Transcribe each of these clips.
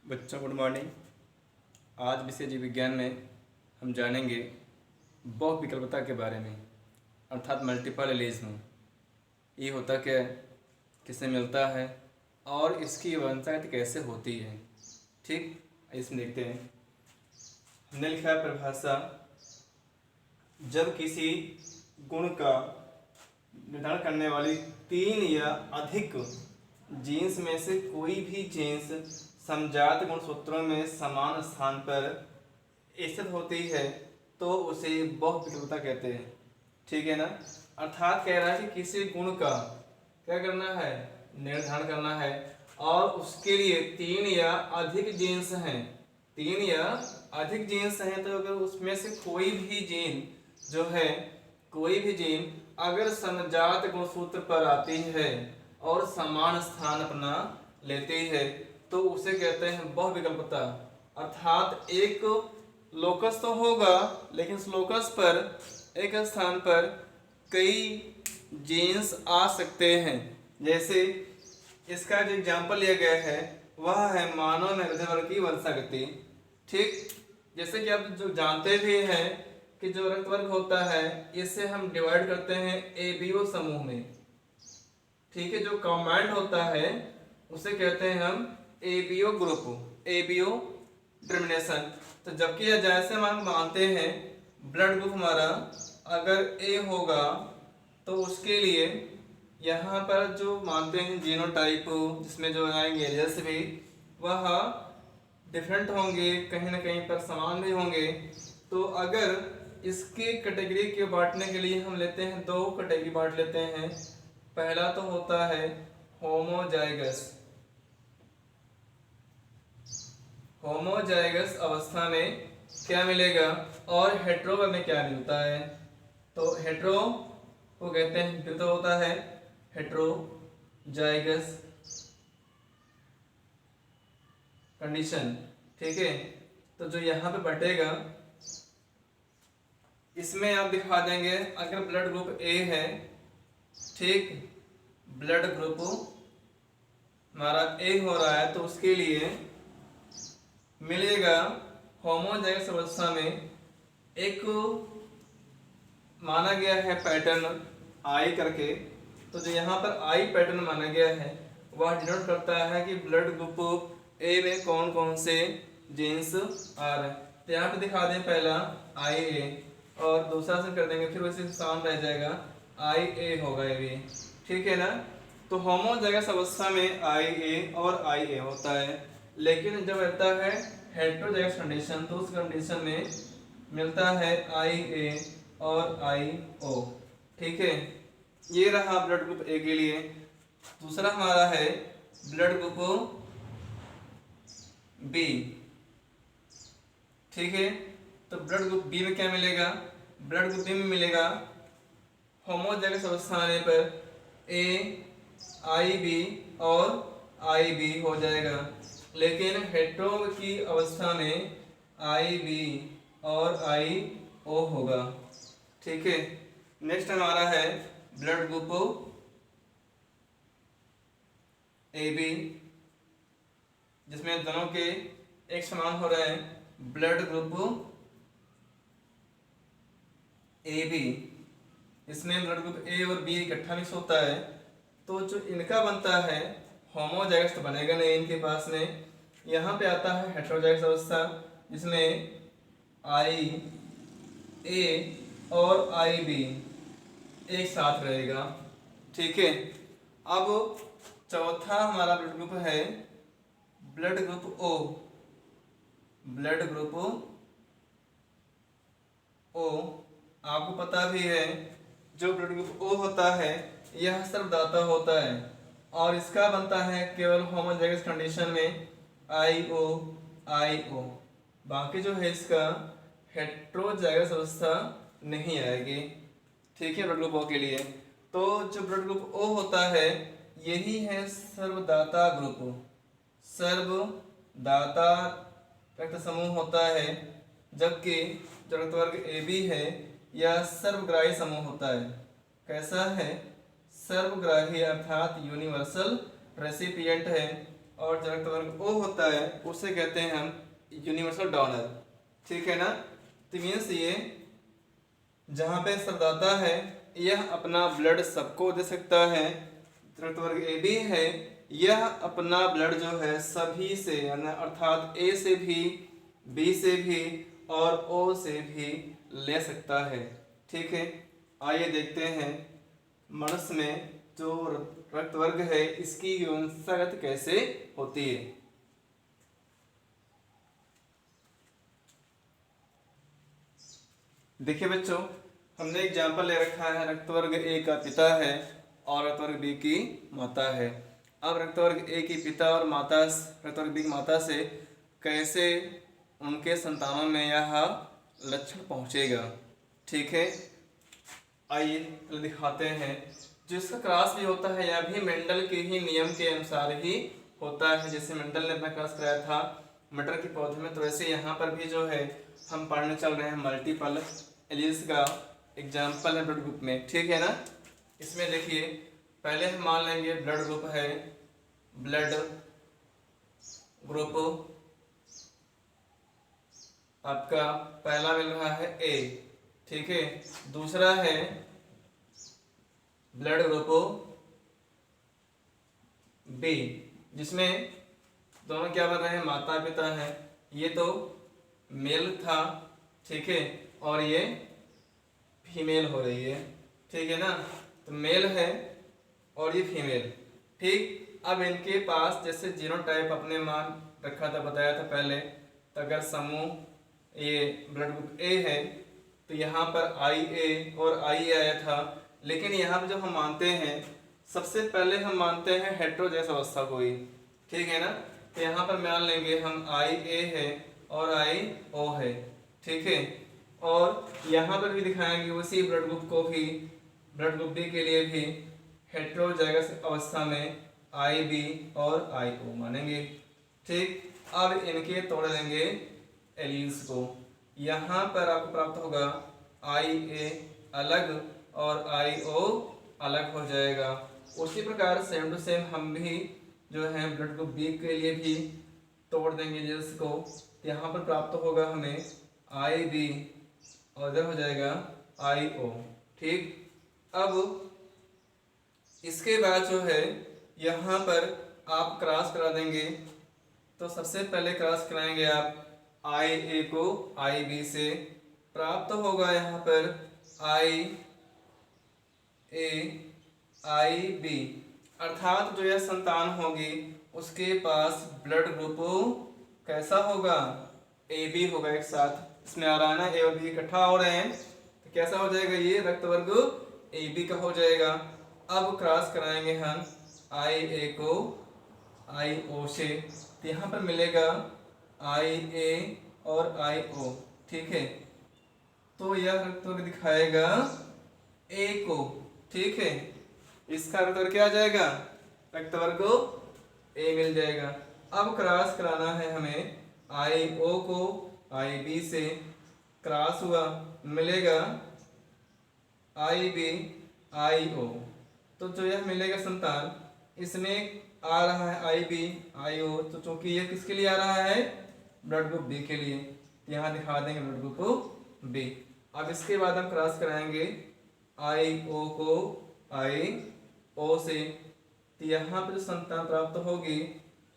बच्चों good morning. आज विषय जीव विज्ञान में हम जानेंगे बहुविकल्पता के बारे में, अर्थात मल्टीपल एलिज्म। ये होता क्या है, किससे मिलता है और इसकी वंशागति कैसे होती है। ठीक, इसमें देखते हैं। हमने लिखा है परिभाषा, जब किसी गुण का निर्धारण करने वाली 3 या अधिक जीन्स में से कोई भी जीन्स समजात गुणसूत्रों में समान स्थान पर स्थित होती है तो उसे बहुविकल्पता कहते हैं। ठीक है ना। अर्थात कह रहा है कि किसी गुण का क्या करना है, निर्धारण करना है और उसके लिए 3 या अधिक जीन्स हैं, 3 या अधिक जीन्स हैं, तो अगर उसमें से कोई भी जीन जो है, कोई भी जीन अगर समजात गुणसूत्र पर आती है और समान स्थान अपना लेती है तो उसे कहते हैं बहुविकल्पता। अर्थात एक लोकस तो होगा लेकिन उस लोकस पर एक स्थान पर कई जीन्स आ सकते हैं। जैसे इसका जो एग्जाम्पल लिया गया है वह है मानव में मध्यवर्ग की वंशागति। ठीक, जैसे कि आप जो जानते भी हैं कि जो रक्तवर्ग होता है इसे हम डिवाइड करते हैं एबीओ समूह में। ठीक है, जो कॉम्बाइंड होता है उसे कहते हैं हम एबीओ ग्रुप, एबीओ डिटर्मिनेशन। तो जबकि जैसे हम मानते हैं ब्लड ग्रुप हमारा अगर ए होगा तो उसके लिए यहाँ पर जो मानते हैं जीनोटाइप जिसमें जो आएंगे एलियस भी वह डिफरेंट होंगे, कहीं ना कहीं पर समान भी होंगे। तो अगर इसके कैटेगरी के बांटने के लिए हम लेते हैं, 2 कैटेगरी बांट लेते हैं। पहला तो होता है होमोजाइगस। होमोजाइगस अवस्था में क्या मिलेगा और हेटेरो में क्या मिलता है। तो हेटेरो को कहते हैं, फिर तो होता है हेटेरोजाइगस कंडीशन। ठीक है, तो जो यहाँ पे बटेगा इसमें आप दिखा देंगे अगर ब्लड ग्रुप ए है, ठीक, ब्लड ग्रुप हमारा ए हो रहा है तो उसके लिए मिलेगा होमोजाइगस अवस्था में एक माना गया है पैटर्न आई करके। तो जो यहाँ पर आई पैटर्न माना गया है वह डिनोट करता है कि ब्लड ग्रुप ए में कौन कौन से जीन्स आ रहे हैं। तो यहाँ पे दिखा दें पहला आई ए और दूसरा से कर देंगे, फिर वैसे साम रह जाएगा आई ए होगा ये भी। ठीक है ना। तो होमोजाइगस अवस्था में आई ए और आई ए होता है, लेकिन जब रहता है हेटेरोजाइगस कंडीशन तो उस कंडीशन में मिलता है आई ए और आई ओ। ठीक है, ये रहा ब्लड ग्रुप ए के लिए। दूसरा हमारा है ब्लड ग्रुप बी। ठीक है, तो ब्लड ग्रुप बी में क्या मिलेगा, ब्लड ग्रुप बी में मिलेगा होमोजाइगस अवस्था आने पर ए आई बी और आई बी हो जाएगा, लेकिन हेटेरो की अवस्था में आई बी और आई ओ होगा। ठीक है, नेक्स्ट हमारा है ब्लड ग्रुप ए बी जिसमें दोनों के एक समान हो रहे हैं, ब्लड ग्रुप ए बी। इसमें ब्लड ग्रुप ए और बी इकट्ठा मिक्स होता है तो जो इनका बनता है होमोजाइगस तो बनेगा नहीं इनके पास में। यहाँ पे आता है हेटेरोजाइगस अवस्था जिसमें आई ए और आई बी एक साथ रहेगा। ठीक है, अब चौथा हमारा ब्लड ग्रुप है blood group O. Blood group O आपको पता भी है, जो ब्लड ग्रुप ओ होता है यह सर्वदाता होता है और इसका बनता है केवल होमोजाइगस कंडीशन में आई ओ आई ओ। बाकी जो है इसका हेटेरोजाइगस अवस्था नहीं आएगी। ठीक है, ब्लड ग्रुप ओ के लिए। तो जो ब्लड ग्रुप ओ होता है यही है सर्वदाता ग्रुप। सर्वदाता रक्त समूह होता है, जबकि जो रक्तवर्ग ए बी है यह सर्वग्राही समूह होता है। कैसा है, सर्वग्राही अर्थात यूनिवर्सल रेसिपिएंट है। और जो रक्त वर्ग ओ होता है उसे कहते हैं हम यूनिवर्सल डोनर। ठीक है ना। तो मीन्स ये जहाँ पे संवाददाता है यह अपना ब्लड सबको दे सकता है। रक्त वर्ग ए बी है, यह अपना ब्लड जो है सभी से अर्थात ए से भी, बी से भी और ओ से भी ले सकता है। ठीक है। आइए देखते हैं मनुष्य में जो रक्त वर्ग है इसकी वंशागत कैसे होती है। देखिए बच्चों, हमने एग्जाम्पल ले रखा है रक्त वर्ग ए का पिता है और रक्त वर्ग बी की माता है। अब रक्त वर्ग ए की पिता और माता, रक्त वर्ग बी की माता से कैसे उनके संतानों में यह लक्षण पहुंचेगा। ठीक है। आइए दिखाते हैं। जिसका क्रॉस भी होता है यह भी मेंडल के ही नियम के अनुसार ही होता है। जैसे मेंडल ने अपना क्रॉस कराया था मटर के पौधे में, तो वैसे यहाँ पर भी जो है हम पढ़ने चल रहे हैं मल्टीपल एलील्स का एग्जाम्पल है ब्लड ग्रुप में। ठीक है ना। इसमें देखिए पहले हम मान लेंगे ब्लड ग्रुप है, ब्लड ग्रुप आपका पहला मिल रहा है ए। ठीक है। दूसरा है ब्लड ग्रुप बी, जिसमें दोनों क्या बन रहे हैं, माता पिता है। ये तो मेल था। ठीक है। और ये फीमेल हो रही है। ठीक है ना। तो मेल है और ये फीमेल। ठीक। अब इनके पास जैसे जीनोटाइप अपने मान रखा था, बताया था पहले, तो अगर समूह ये ब्लड ग्रुप ए है तो यहाँ पर आई ए और आई आया था। लेकिन यहाँ पर जब हम मानते हैं सबसे पहले हम मानते हैं हेट्रोजेनस अवस्था को ही। ठीक है ना। तो यहाँ पर मान लेंगे हम आई ए है और आई ओ है। ठीक है। और यहाँ पर भी दिखाएंगे उसी ब्लड ग्रुप को भी, ब्लड ग्रुप बी के लिए भी हेट्रोजाइगस अवस्था में आई बी और आई ओ मानेंगे। ठीक। अब इनके तोड़ लेंगे एलील्स को। यहाँ पर आपको प्राप्त होगा आई ए अलग और आई ओ अलग हो जाएगा। उसी प्रकार सेम टू सेम हम भी जो है ब्लड ग्रुप बी के लिए भी तोड़ देंगे एलील्स को। यहाँ पर प्राप्त होगा हमें आई बी और इधर हो जाएगा आई ओ। ठीक। अब इसके बाद जो है यहाँ पर आप क्रॉस करा देंगे। तो सबसे पहले क्रॉस कराएंगे आप आई ए को आई बी से, प्राप्त होगा यहाँ पर आई ए आई बी, अर्थात जो यह संतान होगी उसके पास ब्लड ग्रुप कैसा होगा, ए बी होगा। एक साथ इसमें आ रहा है ना, ए और बी इकट्ठा हो रहे हैं तो कैसा हो जाएगा, ये रक्त वर्ग ए बी का हो जाएगा। अब क्रॉस कराएंगे हम आई ए को आई ओ से, तो यहाँ पर मिलेगा आई ए और आई ओ। ठीक है। तो यह रक्त वर्ग दिखाएगा ए को। ठीक है। इसका रक्त वर्ग क्या आ जाएगा, रक्त वर्ग ए मिल जाएगा। अब क्रॉस कराना है हमें आई ओ को आई बी से, क्रॉस हुआ मिलेगा आई बी आई ओ। तो जो यह मिलेगा संतान इसमें आ रहा है आई बी आई ओ, तो चूंकि यह किसके लिए आ रहा है, ब्लड ग्रुप बी के लिए, यहाँ दिखा देंगे ब्लड ग्रुप बी। अब इसके बाद हम क्रॉस कराएंगे आई ओ को आई ओ से, तो यहाँ पर जो संतान प्राप्त होगी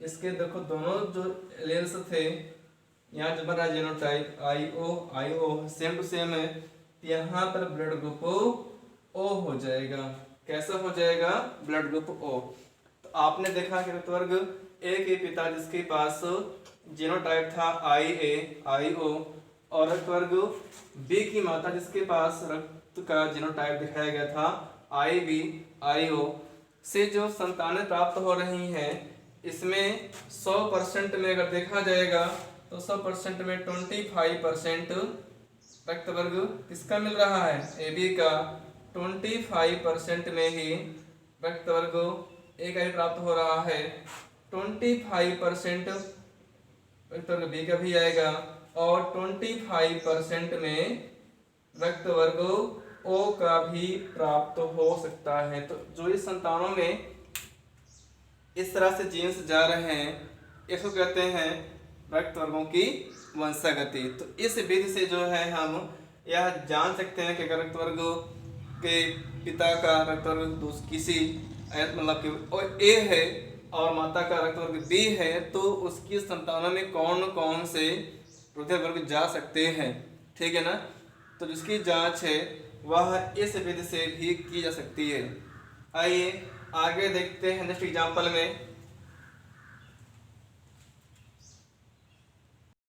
इसके देखो दोनों जो एलील्स थे यहाँ जो बना genotype I O same to same है, तो यहाँ पर ब्लड ग्रुप ओ हो जाएगा। कैसा हो जाएगा, ब्लड ग्रुप ओ। तो आपने देखा कि रक्त वर्ग ए के पिता जिसके पास जीनोटाइप था आई ए आई ओ, और रक्त वर्ग बी की माता जिसके पास रक्त का जीनोटाइप दिखाया गया था आई बी आई ओ, से जो संतानें प्राप्त हो रही हैं इसमें 100% में अगर देखा जाएगा तो 100% में 25% रक्त वर्ग किसका मिल रहा है, ए बी का। 25% में ही रक्त वर्ग ए का भी प्राप्त हो रहा है। 25% रक्त वर्ग बी का भी आएगा और 25% में रक्त वर्ग ओ का भी प्राप्त हो सकता है। तो जो इस संतानों में इस तरह से जीन्स जा रहे हैं, इसको कहते हैं रक्त वर्गों की वंशागति। तो इस विधि से जो है हम यह जान सकते हैं कि अगर रक्त वर्ग के पिता का रक्त वर्ग किसी मतलब कि ए है और माता का रक्त वर्ग बी है, तो उसकी संतानों में कौन कौन से पृथक वर्ग जा सकते हैं, ठीक है ना। तो जिसकी जांच है वह इस विधि से भी की जा सकती है। आइए आगे देखते हैं नेक्स्ट एग्जाम्पल में।